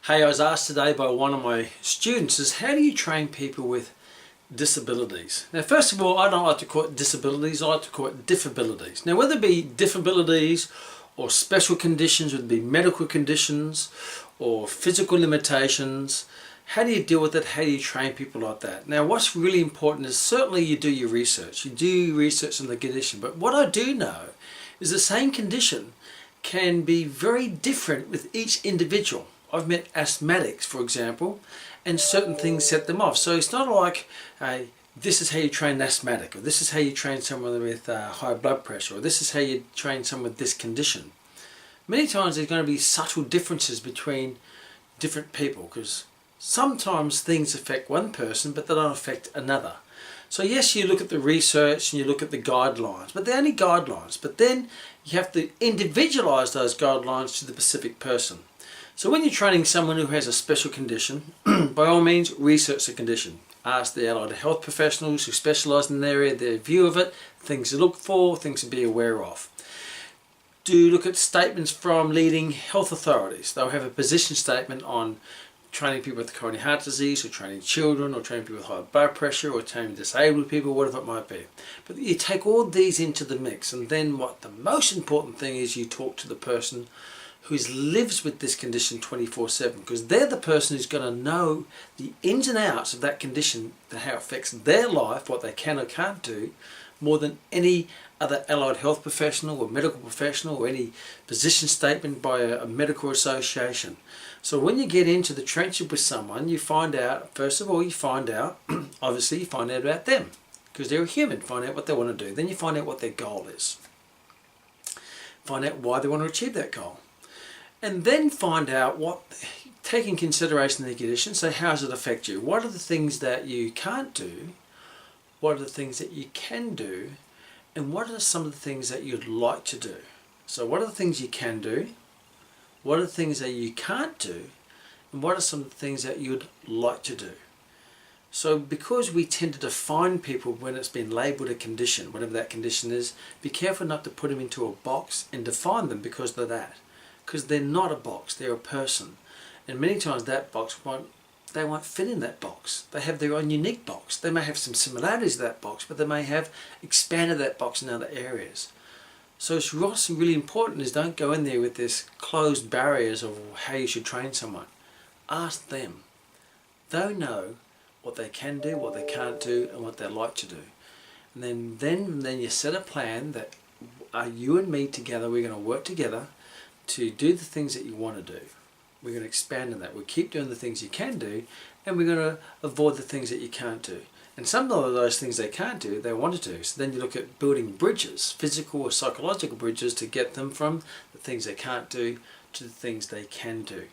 Hey, I was asked today by one of my students is how do you train people with disabilities? Now, first of all, I don't like to call it disabilities, I like to call it diffabilities. Now, whether it be diffabilities or special conditions, whether it be medical conditions or physical limitations, how do you deal with it? How do you train people like that? Now, what's really important is certainly you do your research. You do your research on the condition. But what I do know is the same condition can be very different with each individual. I've met asthmatics, for example, and certain things set them off. So it's not like, this is how you train an asthmatic, or this is how you train someone with high blood pressure, or this is how you train someone with this condition. Many times there's going to be subtle differences between different people, because sometimes things affect one person, but they don't affect another. So yes, you look at the research and you look at the guidelines, but they're only guidelines. But then you have to individualize those guidelines to the specific person. So when you're training someone who has a special condition, by all means, research the condition. Ask the allied health professionals who specialise in the area their view of it, things to look for, things to be aware of. Do look at statements from leading health authorities. They'll have a position statement on training people with coronary heart disease, or training children, or training people with high blood pressure, or training disabled people, whatever it might be. But you take all these into the mix, and then what the most important thing is, you talk to the person who lives with this condition 24/7, because they're the person who's going to know the ins and outs of that condition, how it affects their life, what they can or can't do, more than any other allied health professional or medical professional or any position statement by a medical association. So when you get into the trenches with someone, you find out, first of all, obviously you find out about them, because they're a human. Find out what they want to do. Then you find out what their goal is. Find out why they want to achieve that goal. And then find out take in consideration the condition, so how does it affect you? What are the things that you can't do? What are the things that you can do? And what are some of the things that you'd like to do? So what are the things you can do? What are the things that you can't do? And what are some of the things that you'd like to do? So because we tend to define people when it's been labelled a condition, whatever that condition is, be careful not to put them into a box and define them because of that. Because they're not a box, they're a person. And many times that box won't fit in that box. They have their own unique box. They may have some similarities to that box, but they may have expanded that box in other areas. So it's really important is don't go in there with this closed barriers of how you should train someone. Ask them. They'll know what they can do, what they can't do, and what they like to do. And then you set a plan that you and me together, we're going to work together to do the things that you want to do. We're going to expand on that. We'll keep doing the things you can do, and we're going to avoid the things that you can't do. And some of those things they can't do, they want to do. So then you look at building bridges, physical or psychological bridges, to get them from the things they can't do to the things they can do.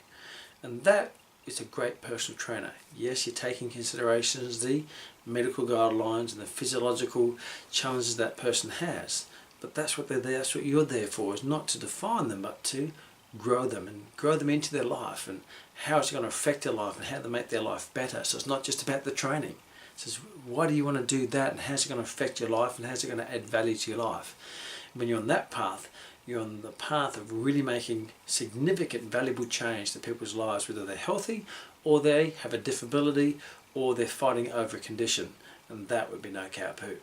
And that is a great personal trainer. Yes, you're taking considerations the medical guidelines and the physiological challenges that person has. But that's what they're there. That's what you're there for, is not to define them, but to grow them and grow them into their life, and how it's going to affect their life and how to make their life better. So it's not just about the training. It says, why do you want to do that, and how's it going to affect your life, and how's it going to add value to your life? And when you're on that path, you're on the path of really making significant, valuable change to people's lives, whether they're healthy or they have a disability or they're fighting over a condition. And that would be no cow poo.